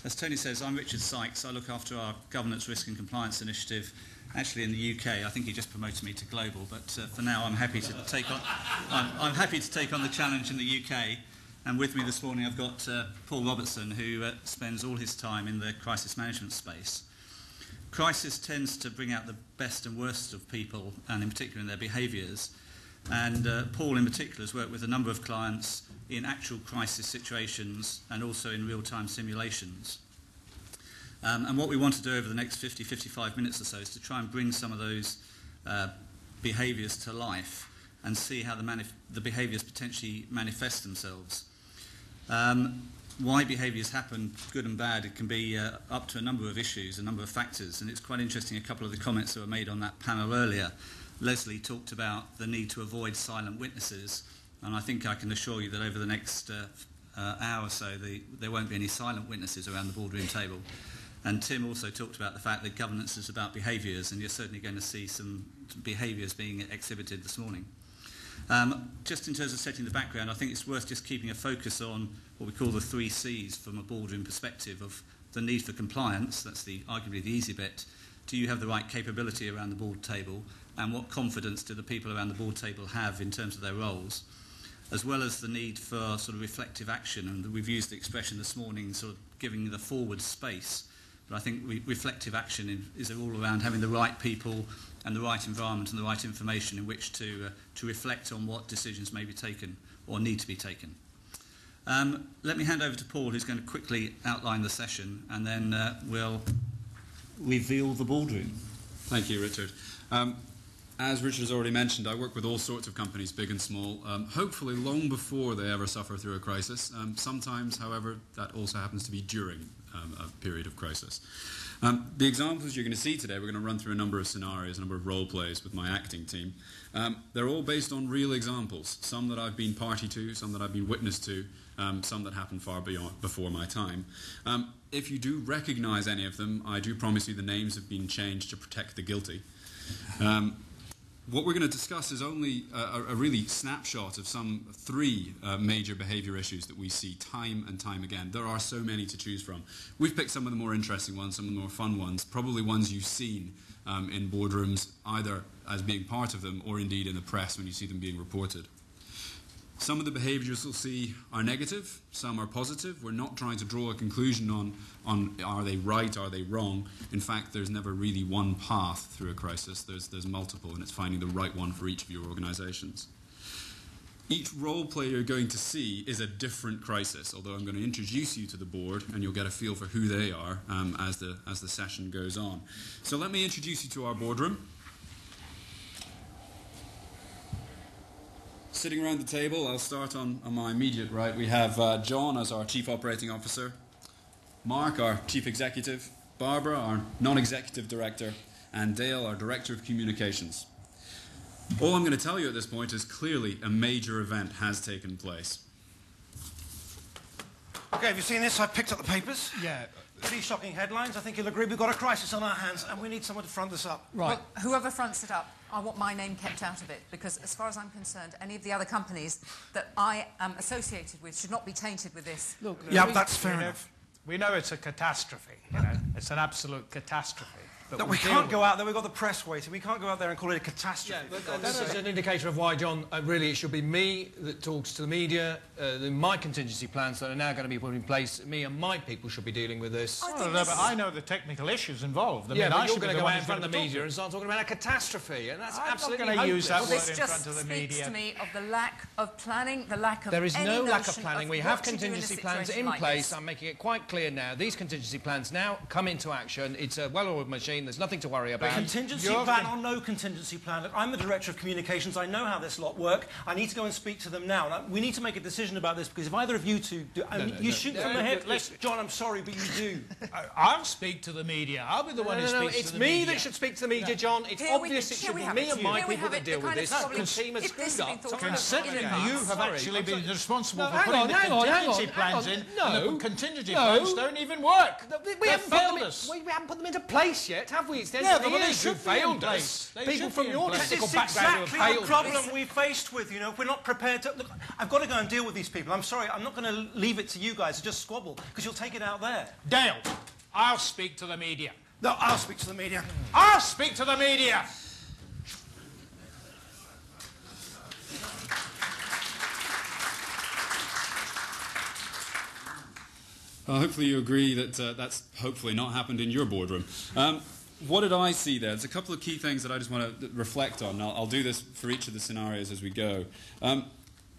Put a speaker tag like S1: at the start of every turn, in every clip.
S1: As Tony says, I'm Richard Sykes. I look after our Governance, Risk and Compliance initiative, actually in the UK. I think he just promoted me to global, but for now I'm happy to take on. I'm happy to take on the challenge in the UK. And with me this morning I've got Paul Robertson, who spends all his time in the crisis management space. Crisis tends to bring out the best and worst of people, and in particular in their behaviours. And Paul in particular has worked with a number of clients in actual crisis situations and also in real-time simulations. And what we want to do over the next 55 minutes or so is to try and bring some of those behaviours to life and see how the behaviours potentially manifest themselves. Why behaviours happen, good and bad, it can be up to a number of issues, a number of factors, and it's quite interesting, a couple of the comments that were made on that panel earlier. Leslie talked about the need to avoid silent witnesses, and I think I can assure you that over the next hour or so there won't be any silent witnesses around the boardroom table. And Tim also talked about the fact that governance is about behaviours, and you're certainly going to see some behaviours being exhibited this morning. Just in terms of setting the background, I think it's worth just keeping a focus on what we call the 3 C's from a boardroom perspective of the need for compliance. That's arguably the easy bit. Do you have the right capability around the board table? And what confidence do the people around the board table have in terms of their roles? As well as the need for sort of reflective action. And we've used the expression this morning, sort of giving the forward space. But I think reflective action is all around having the right people and the right environment and the right information in which to reflect on what decisions may be taken or need to be taken. Let me hand over to Paul, who's going to quickly outline the session, and then we'll reveal the boardroom.
S2: Thank you, Richard. As Richard has already mentioned, I work with all sorts of companies, big and small, hopefully long before they ever suffer through a crisis. Sometimes, however, that also happens to be during a period of crisis. The examples you're going to see today, we're going to run through a number of scenarios, a number of role plays with my acting team. They're all based on real examples, some that I've been party to, some that I've been witness to, some that happened far before my time. If you do recognise any of them, I do promise you the names have been changed to protect the guilty. What we're going to discuss is only a really snapshot of some 3 major behaviour issues that we see time and time again. There are so many to choose from. We've picked some of the more interesting ones, some of the more fun ones, probably ones you've seen in boardrooms, either as being part of them or indeed in the press when you see them being reported. Some of the behaviours we'll see are negative, some are positive. We're not trying to draw a conclusion on are they right, are they wrong. In fact, there's never really one path through a crisis. There's multiple, and it's finding the right one for each of your organisations. Each role play you're going to see is a different crisis, although I'm going to introduce you to the board and you'll get a feel for who they are as the session goes on. So let me introduce you to our boardroom. Sitting around the table, I'll start on my immediate right. We have John as our Chief Operating Officer, Mark, our Chief Executive, Barbara, our Non-Executive Director, and Dale, our Director of Communications. All I'm going to tell you at this point is clearly a major event has taken place.
S3: Okay, have you seen this? I've picked up the papers.
S4: Yeah.
S3: Pretty shocking headlines. I think you'll agree we've got a crisis on our hands and we need someone to front this up.
S4: Right.
S5: Well, whoever fronts it up, I want my name kept out of it, because as far as I'm concerned, any of the other companies that I am associated with should not be tainted with this.
S4: Look,
S3: Yeah, that's fair enough.
S4: We know it's a catastrophe, you know. It's an absolute catastrophe. But
S3: No, we can't go out there. We've got the press waiting. We can't go out there and call it a catastrophe.
S4: Yeah, but that is an indicator of why, John, really it should be me that talks to the media. My contingency plans that are now going to be put in place, me and my people should be dealing with this.
S6: But I know the technical issues involved. I mean,
S4: but
S6: I
S4: you're
S6: should
S4: going to
S6: be
S4: go
S6: the
S4: out
S6: one
S4: in front of the media and start talking about a catastrophe, and that's absolutely
S6: I'm not going to use that
S5: Well,
S6: word
S5: this
S6: in
S5: just
S6: front of the
S5: speaks
S6: media.
S5: to me of the lack of planning, the lack of
S4: There is
S5: any
S4: no lack of
S5: notion
S4: planning. We
S5: what
S4: have
S5: to do in a
S4: contingency plans
S5: situation
S4: in
S5: like
S4: place.
S5: this.
S4: I'm making it quite clear now. These contingency plans now come into action. It's a well-oiled machine. There's nothing to worry about.
S3: Contingency plan or no contingency plan. Look, I'm the Director of Communications. I know how this lot work. I need to go and speak to them now. Now, we need to make a decision about this, because if either of you two do... you shoot from the hip. John, I'm sorry, but you do.
S6: I'll speak to the media. I'll be the one who speaks to the media.
S4: It's me that should speak to the media, John. It's obvious it should be me and my people that deal with this. The team has screwed up.
S6: Considering you have actually been responsible for
S4: hang
S6: putting
S4: on,
S6: the
S4: hang on,
S6: contingency
S4: hang
S6: plans
S4: on.
S6: in,
S4: No,
S6: and the contingency plans don't even work.
S4: We
S6: They
S4: haven't put
S6: failed
S4: them
S6: us.
S4: we haven't put them into place yet. yet, have we? It's the
S6: Yeah, but
S4: engineers
S6: they
S4: who
S6: should be in
S4: failed
S6: place.
S4: us.
S6: They
S4: People
S6: should
S4: from
S6: be in
S4: your
S6: place.
S4: technical
S3: It's
S4: background who
S3: exactly
S4: have
S3: the
S4: failed
S3: problem
S4: us.
S3: we're faced with. You know, if we're not prepared to... Look, I've got to go and deal with these people. I'm sorry, I'm not going to leave it to you guys to just squabble, because you'll take it out there.
S6: Dale, I'll speak to the media.
S3: No, I'll speak to the media.
S6: I'll speak to the media.
S2: Well, hopefully you agree that that's hopefully not happened in your boardroom. What did I see there? There's a couple of key things that I just want to reflect on. I'll do this for each of the scenarios as we go.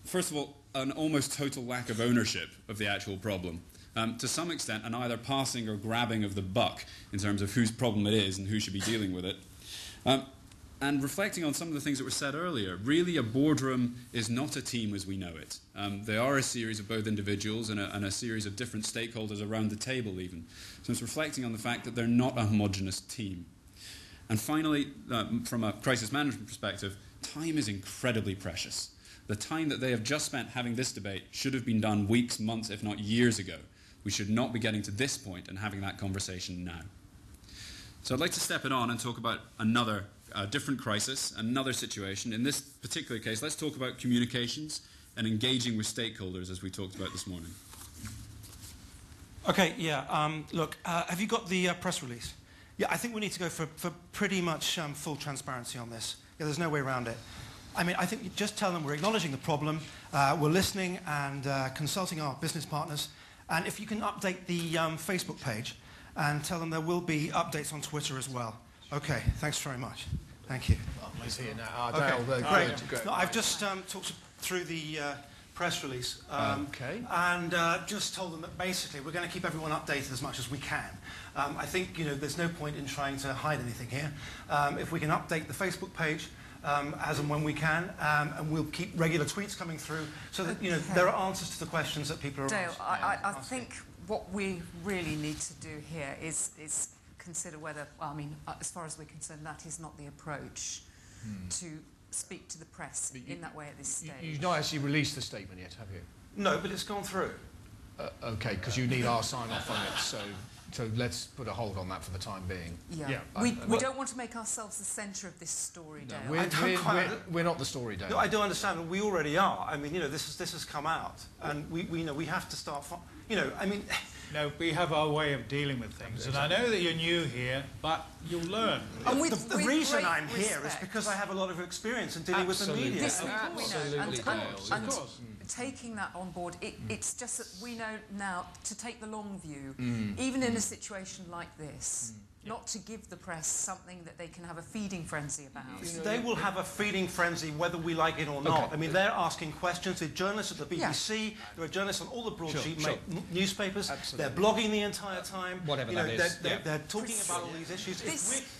S2: First of all, an almost total lack of ownership of the actual problem. To some extent, an either passing or grabbing of the buck in terms of whose problem it is and who should be dealing with it. And reflecting on some of the things that were said earlier, really a boardroom is not a team as we know it. They are a series of both individuals and a series of different stakeholders around the table even. So it's reflecting on the fact that they're not a homogenous team. And finally, from a crisis management perspective, time is incredibly precious. The time that they have just spent having this debate should have been done weeks, months, if not years ago. We should not be getting to this point and having that conversation now. So I'd like to step it on and talk about another different crisis, another situation. In this particular case, let's talk about communications and engaging with stakeholders as we talked about this morning.
S3: Okay, yeah, look, have you got the press release? Yeah, I think we need to go for pretty much full transparency on this. Yeah, there's no way around it. I mean, I think you just tell them we're acknowledging the problem, we're listening and consulting our business partners, and if you can update the Facebook page and tell them there will be updates on Twitter as well. Okay, thanks very much. Thank you.
S4: He's here now.
S3: Okay, great. No, I've just talked through the press release and just told them that basically we're going to keep everyone updated as much as we can. I think there's no point in trying to hide anything here. If we can update the Facebook page as and when we can, and we'll keep regular tweets coming through so that there are answers to the questions that people are
S5: Dale,
S3: asking.
S5: I think what we really need to do here is consider whether, well, I mean, as far as we're concerned, that is not the approach to speak to the press in that way at this stage.
S4: You've not actually released the statement yet, have you?
S3: No, but it's gone through.
S4: Okay, because you need our sign-off on it, so let's put a hold on that for the time being.
S5: Yeah. We don't want to make ourselves the centre of this story, Dale.
S4: We're not the story, Dale.
S3: No, I do understand, but we already are. I mean, this has come out, and we have to start. I mean.
S6: No, we have our way of dealing with things, and I know that you're new here, but you'll learn.
S3: And the reason I'm here is because I have a lot of experience in dealing with the media.
S5: This we know, and
S6: of course.
S5: taking that on board, it's just that we know now to take the long view, even in a situation like this. Not to give the press something that they can have a feeding frenzy about.
S3: They will have a feeding frenzy whether we like it or not. I mean, they're asking questions. There are journalists at the BBC, there are journalists on all the broadsheet newspapers. Absolutely. They're blogging the entire time.
S4: Whatever that is.
S3: They're talking about all these issues.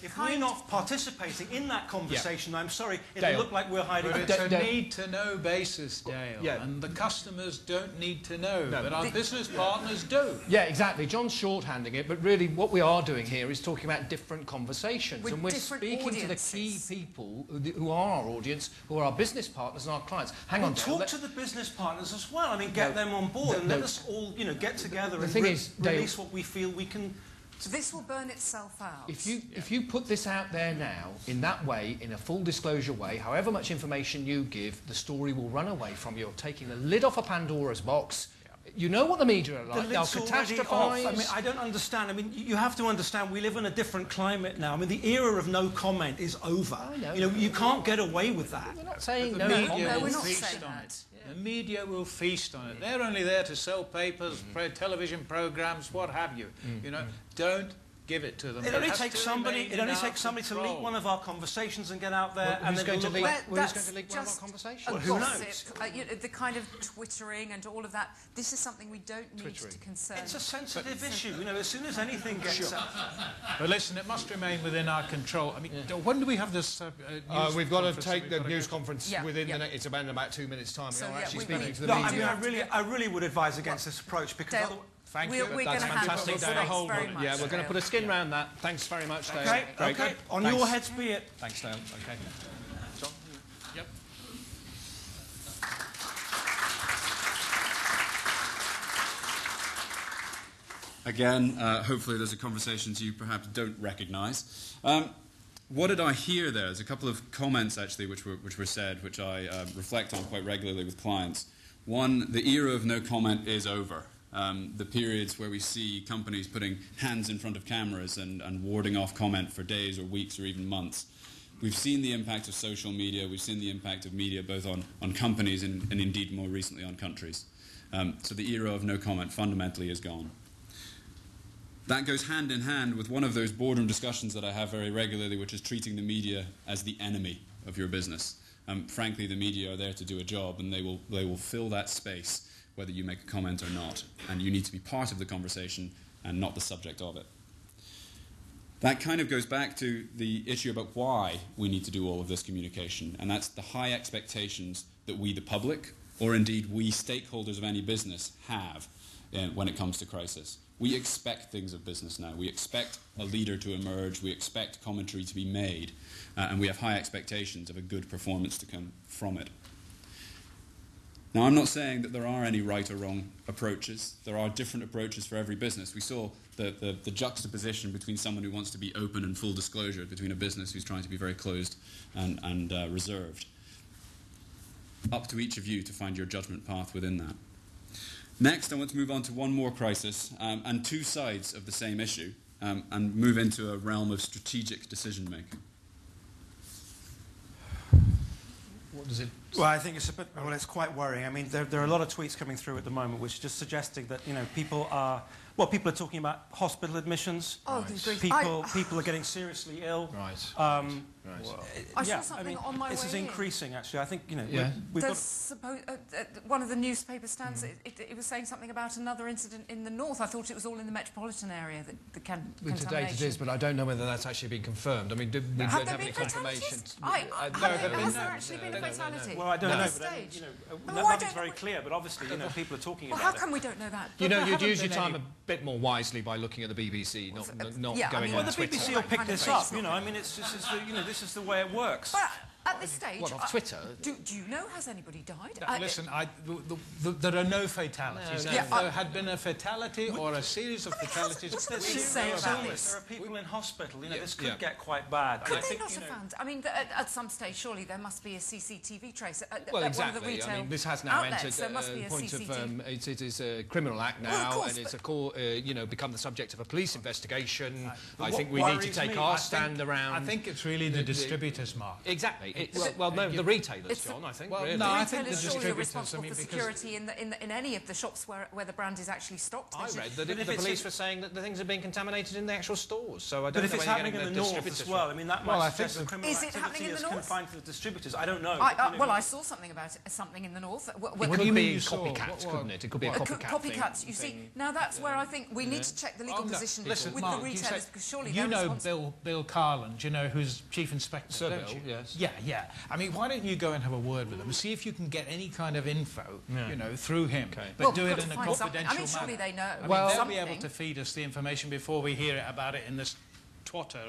S3: If we're not participating in that conversation, I'm sorry, it'll look like we're hiding.
S6: But it's a need-to-know basis, Dale, and the customers don't need to know, but our business partners do.
S4: Yeah, exactly. John's shorthanding it, but really what we are doing here is talking about different conversations, and we're speaking to the key people who are our audience, who are our business partners and our clients. Hang on,
S3: talk to the business partners as well. I mean, get them on board and let us all, get together and release what we feel we can.
S5: So this will burn itself out.
S4: If you put this out there now in that way, in a full disclosure way, however much information you give, the story will run away from you. You're taking the lid off a Pandora's box. You know what the media are like. They'll catastrophize.
S3: I mean, I don't understand. I mean, you have to understand we live in a different climate now. I mean, the era of no comment is over.
S4: I know.
S3: You can't get away with that.
S4: We're not saying
S6: no
S4: comment.
S5: No, we're not saying that.
S6: The media will feast on it. They're only there to sell papers, television programmes, what have you. Don't give it to them.
S3: It only takes somebody to leak one of our conversations and get out there.
S4: Well, who's going to leak one of our
S5: just
S4: conversations?
S3: Well, who knows?
S5: The kind of twittering and all of that. This is something we don't need to concern.
S3: It's a sensitive issue. As soon as anything gets out.
S6: But listen, it must remain within our control. I mean, when do we have this news
S4: we've got to take the news
S5: go.
S4: conference within the next. It's about 2 minutes' time.
S5: So,
S4: we are actually
S5: we
S4: speaking to the
S5: need-
S4: media.
S3: I really would advise against this approach because
S5: Dale,
S3: otherwise.
S4: Thank you.
S5: We're
S4: That's
S5: going to
S4: fantastic,
S5: handle
S4: Dale.
S5: this. Thanks very much,
S4: Yeah, we're going to
S5: Dale.
S4: put a skin round that. Thanks very much, Dale.
S3: Okay,
S4: Great.
S3: okay. On
S4: Thanks.
S3: your heads be it.
S4: Thanks, Dale. Okay. John?
S6: Yep.
S2: Again, hopefully there's a conversations you perhaps don't recognise. What did I hear there? There's a couple of comments, actually, which were said, which I reflect on quite regularly with clients. One, the era of no comment is over. The periods where we see companies putting hands in front of cameras and warding off comment for days or weeks or even months. We've seen the impact of social media. We've seen the impact of media both on companies and indeed more recently on countries. So the era of no comment fundamentally is gone. That goes hand in hand with one of those boardroom discussions that I have very regularly, which is treating the media as the enemy of your business. Frankly, the media are there to do a job, and they will fill that space whether you make a comment or not. And you need to be part of the conversation and not the subject of it. That kind of goes back to the issue about why we need to do all of this communication, and that's the high expectations that we, the public, or indeed we stakeholders of any business, have when it comes to crisis. We expect things of business now. We expect a leader to emerge. We expect commentary to be made. And we have high expectations of a good performance to come from it. Now, I'm not saying that there are any right or wrong approaches. There are different approaches for every business. We saw the juxtaposition between someone who wants to be open and full disclosure between a business who's trying to be very closed and reserved. Up to each of you to find your judgment path within that. Next, I want to move on to one more crisis and two sides of the same issue and move into a realm of strategic decision-making.
S4: What does it...
S3: Well, I think it's quite worrying. I mean, there are a lot of tweets coming through at the moment which are just suggesting that, people are talking about hospital admissions.
S5: Oh,
S3: right. People are getting seriously ill.
S4: Right.
S5: I saw something on my way
S3: this is increasing, actually. I think, we've got...
S5: one of the newspaper stands, it was saying something about another incident in the north. I thought it was all in the metropolitan area, the contamination.
S4: To date it is, but I don't know whether that's actually been confirmed. I mean, we don't have any confirmation.
S5: Has there actually been a fatality?
S3: Well, I don't know, but nothing's very clear, but obviously, people are talking about it.
S5: Well, how come we don't know that?
S4: You'd use your time a bit more wisely by looking at the BBC, not going on Twitter.
S3: The BBC will pick this up, this is the way it works.
S5: But at this stage...
S4: What, off Twitter?
S5: Do you know, has anybody died?
S6: Listen, there are no fatalities.
S4: No.
S6: If there had been a fatality or a series of fatalities...
S5: What do we say about this?
S3: There are people in hospital. This could get quite bad.
S5: Could they not have found... I mean, at some stage, surely there must be a CCTV trace.
S4: Well, exactly.
S5: One of the retail
S4: I mean, this has now
S5: outlets,
S4: entered a point of... it is a criminal act now, and it's become the subject of a police investigation. I think we need to take our stand around...
S6: I think it's really the distributors, Mark.
S4: Exactly. The retailers, John, I think.
S6: Well,
S4: really.
S6: no,
S5: the
S6: I think the
S5: retailers surely are
S6: distributors.
S5: responsible for security in any of the shops where the brand is actually stocked.
S4: I read that the police were saying that the things are being contaminated in the actual stores. So I don't
S3: but
S4: know
S3: if it's happening in the north as well, I mean, that might suggest that criminal activity is confined to the distributors. I don't know.
S5: I saw something about something in the north.
S4: It could be copycats, couldn't it? It could be a copycat thing.
S5: Copycats, you see. Now that's where I think we need to check the legal position with the retailers, because surely
S6: you know Bill Carland, who's chief inspector.
S4: Sir Bill, yes.
S6: Yeah. I mean, why don't you go and have a word with him and see if you can get any kind of info, through him, but do it in a confidential manner.
S5: Surely they know.
S6: They'll be able to feed us the information before we hear about it in this Twitter.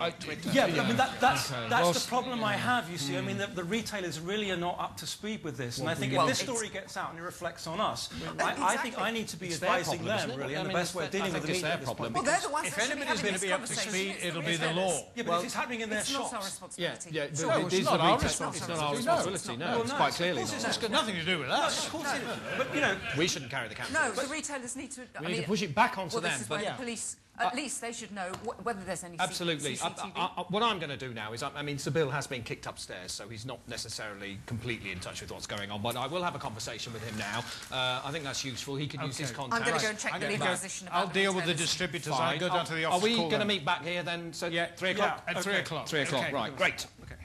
S3: Yeah, but I mean, that's the problem I have, you see. I mean, the retailers really are not up to speed with this. And I think if this story gets out and it reflects on us, I think I need to be advising them, really, and the best way of dealing with the media at this point.
S5: Well, they're the ones
S6: if anybody's going to be up to speed, it'll be the law.
S3: Yeah, but if it's happening in their shops...
S5: It's not our responsibility.
S4: It is not our responsibility. It's not our responsibility, no. It's quite clearly not.
S6: It's got nothing to do with us.
S3: Of course it is. But,
S4: we shouldn't carry the camera.
S5: No, the retailers need to...
S4: We need to push it back onto them.
S5: This is where the police... At least they should know whether there's any
S4: Absolutely.
S5: CCTV.
S4: What I'm going to do now is, Sir Bill has been kicked upstairs, so he's not necessarily completely in touch with what's going on, but I will have a conversation with him now. I think that's useful. He can use his contacts.
S5: I'm going to go and check the legal position about
S6: I'll deal with the distributors. I'll go down to the office.
S4: Are we going to meet back here then? So, 3 o'clock?
S6: At 3 o'clock.
S4: 3 o'clock, right. Great.
S6: Okay.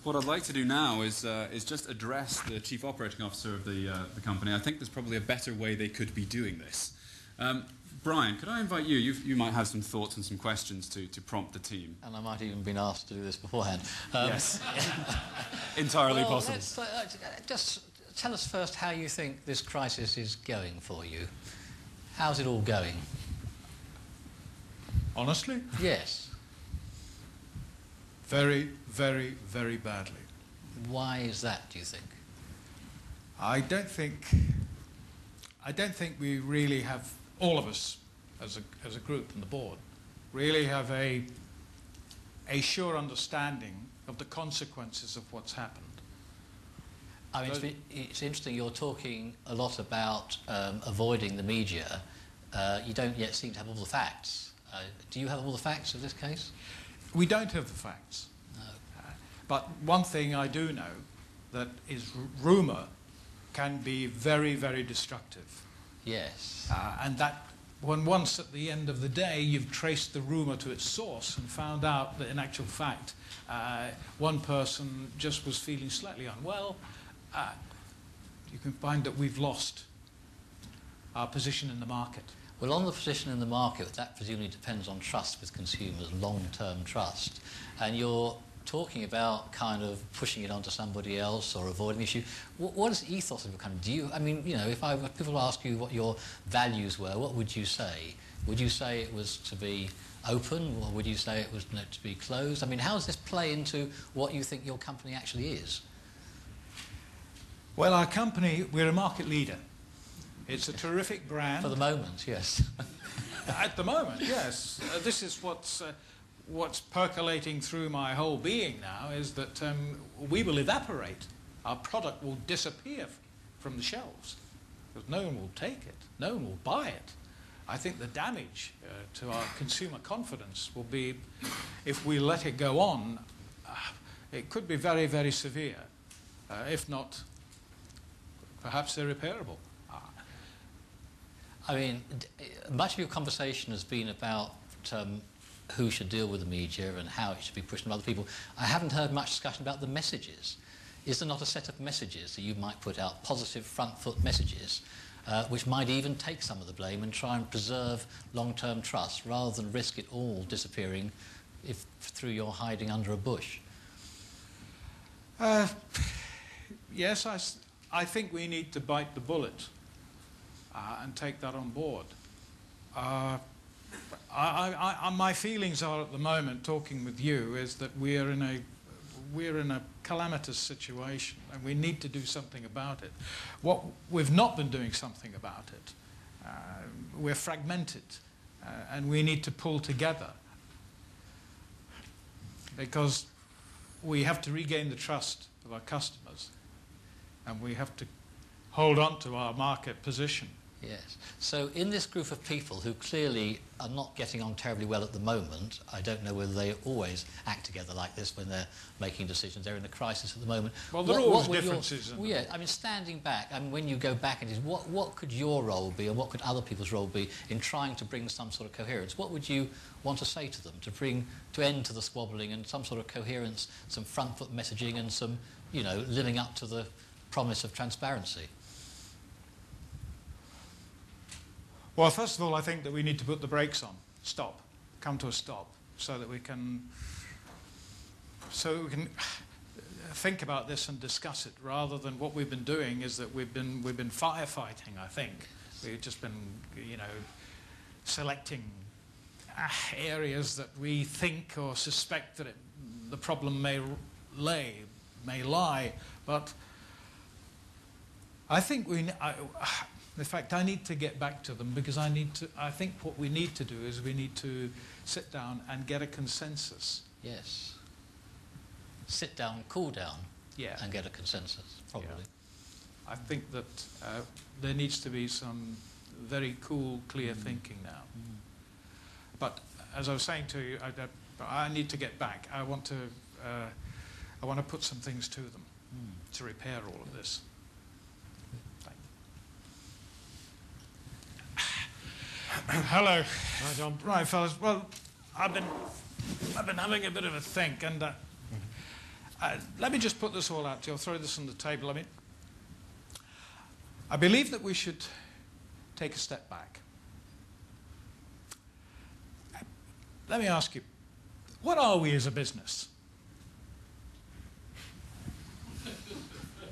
S2: What I'd like to do now is just address the Chief Operating Officer of the company. I think there's probably a better way they could be doing this. Brian, could I invite you? You might have some thoughts and some questions to prompt the team.
S7: And I might have even been asked to do this beforehand.
S2: Yes. Entirely possible.
S7: Just tell us first how you think this crisis is going for you. How's it all going?
S6: Honestly?
S7: Yes.
S6: Very, very, very badly.
S7: Why is that, do you think?
S6: I don't think we really have, all of us as a group and the board, really have a sure understanding of the consequences of what's happened.
S7: I mean, it's interesting, you're talking a lot about avoiding the media. You don't yet seem to have all the facts. Do you have all the facts of this case?
S6: We don't have the facts.
S7: No.
S6: But one thing I do know, that is rumour can be very, very destructive.
S7: Yes.
S6: And that when once at the end of the day you've traced the rumour to its source and found out that in actual fact one person just was feeling slightly unwell, you can find that we've lost our position in the market.
S7: Well, on the position in the market, that presumably depends on trust with consumers, long-term trust. And you're talking about kind of pushing it onto somebody else or avoiding the issue. What is the ethos of your company? Do you, I mean, you know, if people ask you what your values were, what would you say? Would you say it was to be open, or would you say it was to be closed? I mean, how does this play into what you think your company actually is?
S6: Well, our company, we're a market leader. It's a terrific brand.
S7: For the moment, yes.
S6: At the moment, yes. This is what's percolating through my whole being now, is that we will evaporate. Our product will disappear from the shelves because no one will take it. No one will buy it. I think the damage to our consumer confidence will be, if we let it go on, it could be very, very severe, if not perhaps irreparable.
S7: I mean, much of your conversation has been about who should deal with the media and how it should be pushed on other people. I haven't heard much discussion about the messages. Is there not a set of messages that you might put out, positive front-foot messages, which might even take some of the blame and try and preserve long-term trust rather than risk it all disappearing through your hiding under a bush?
S6: Yes, I think we need to bite the bullet and take that on board. My feelings are at the moment, talking with you, is that we're in a calamitous situation and we need to do something about it. What we've not been doing something about it. We're fragmented and we need to pull together, because we have to regain the trust of our customers and we have to hold on to our market position.
S7: Yes. So in this group of people who clearly are not getting on terribly well at the moment, I don't know whether they always act together like this when they're making decisions. They're in a crisis at the moment.
S6: Well, there are always differences.
S7: Well, yeah, I mean, standing back, I mean, when you go back into what could your role be, and what could other people's role be in trying to bring some sort of coherence? What would you want to say to them to end to the squabbling and some sort of coherence, some front-foot messaging and some, you know, living up to the promise of transparency?
S6: Well, first of all, I think that we need to put the brakes on, come to a stop, so that we can think about this and discuss it, rather than what we've been doing is that we've been firefighting. I think we've just been, you know, selecting areas that we think or suspect that the problem may lie, but I think in fact, I need to get back to them, because I think what we need to do is we need to sit down and get a consensus.
S7: Yes. Sit down, cool down,
S6: Yeah.
S7: and get a consensus, probably.
S6: Yeah. I think that there needs to be some very cool, clear thinking now.
S7: Mm.
S6: But as I was saying to you, I need to get back. I want to put some things to them to repair all of this. Hello.
S3: Hi, John.
S6: Right, fellas. Well, I've been having a bit of a think, and let me just put this all out to you. I'll throw this on the table. I mean, I believe that we should take a step back. Let me ask you, what are we as a business?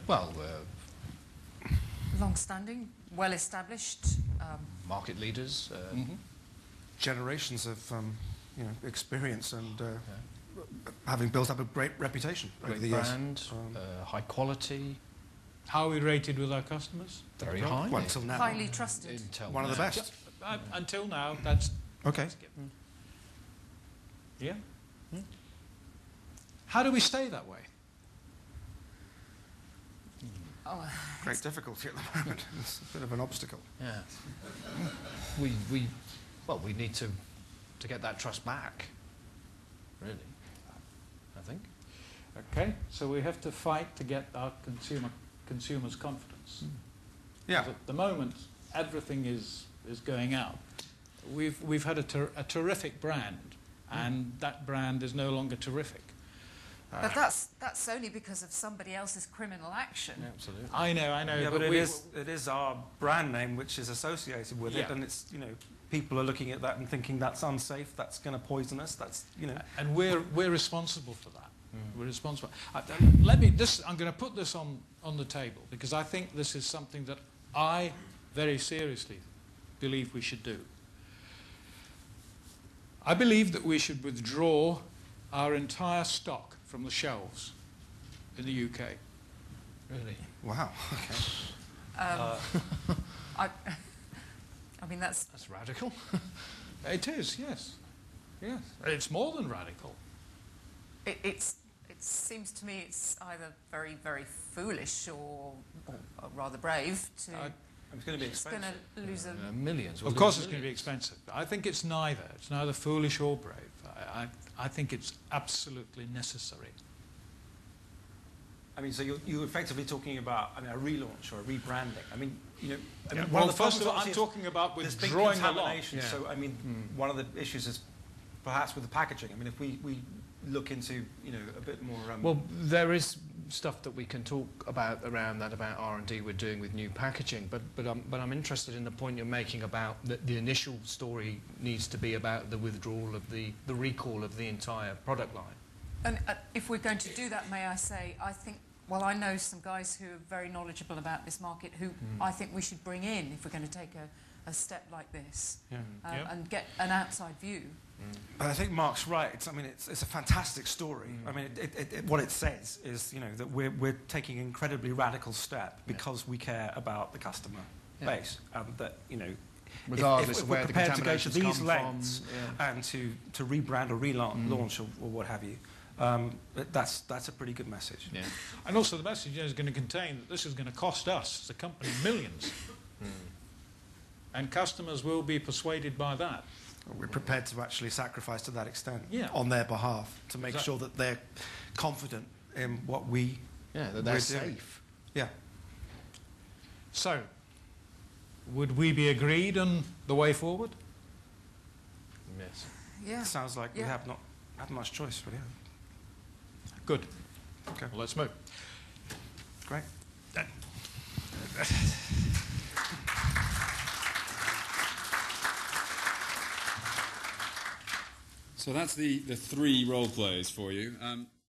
S4: Well, we're
S5: Long-standing, well-established.
S4: market leaders.
S8: Generations of experience and having built up a great reputation over
S4: Great
S8: the years.
S4: brand, high quality,
S6: How are we rated with our customers?
S4: very high.
S8: Well, until now,
S5: Highly trusted.
S8: one of the best.
S6: Until now, that's
S8: Okay.
S6: yeah. How do we stay that way?
S5: Oh,
S8: Great difficulty at the moment. It's a bit of an obstacle.
S4: Yeah. we need to get that trust back. Really, I think.
S6: Okay, so we have to fight to get our consumers' confidence.
S8: Yeah.
S6: 'Cause at the moment, everything is going out. We've had a terrific brand, and that brand is no longer terrific.
S5: but that's only because of somebody else's criminal action.
S4: Absolutely.
S6: I know.
S3: Yeah, but it is our brand name which is associated with it,
S6: Yeah.
S3: and it's, people are looking at that and thinking that's unsafe, that's going to poison us,
S6: And we're responsible for that. We're responsible. I'm going to put this on the table because I think this is something that I very seriously believe we should do. I believe that we should withdraw our entire stock from the shelves in the UK.
S4: Really.
S8: Wow. Okay.
S5: I mean, that's
S4: radical.
S6: It is, yes. Yes. It's more than radical.
S5: it seems to me it's either very, very foolish or rather brave to.
S3: it's going to be
S5: It's going
S3: expensive.
S5: to lose a.
S4: Millions.
S6: Of course it's going to be expensive. I think it's neither. It's neither foolish or brave. I think it's absolutely necessary.
S3: I mean, so you're effectively talking about a relaunch or a rebranding.
S6: Well, first of all, I'm talking about
S3: there's big
S6: withdrawing the lot.
S3: contamination.
S4: Yeah.
S3: So, one of the issues is perhaps with the packaging. If we look into, a bit more.
S4: Well, there is stuff that we can talk about around that, about R&D we're doing with new packaging, but I'm interested in the point you're making about that the initial story needs to be about the withdrawal of the recall of the entire product line.
S5: And if we're going to do that, may I say, I know some guys who are very knowledgeable about this market who I think we should bring in if we're going to take a step like this and get an outside view.
S3: But I think Mark's right. It's a fantastic story. What it says is, that we're taking an incredibly radical step because we care about the customer base, and that,
S4: Regardless
S3: if
S4: of
S3: we're
S4: where the
S3: prepared to go to
S4: contaminations
S3: these
S4: come
S3: lengths
S4: from,
S3: and to rebrand or relaunch or what have you, that's a pretty good message.
S4: Yeah.
S6: And also the message is going to contain that this is going to cost us, as a company, millions. And customers will be persuaded by that.
S8: We're prepared to actually sacrifice to that extent
S6: Yeah.
S8: on their behalf to make sure that they're confident in what
S4: that they're
S8: we're doing.
S4: safe.
S8: Yeah.
S6: So, would we be agreed on the way forward?
S4: Yes.
S5: Yeah.
S3: Sounds like we have not had much choice, really.
S6: Good.
S3: Okay.
S6: Well, let's move.
S3: Great.
S2: So that's the three role plays for you.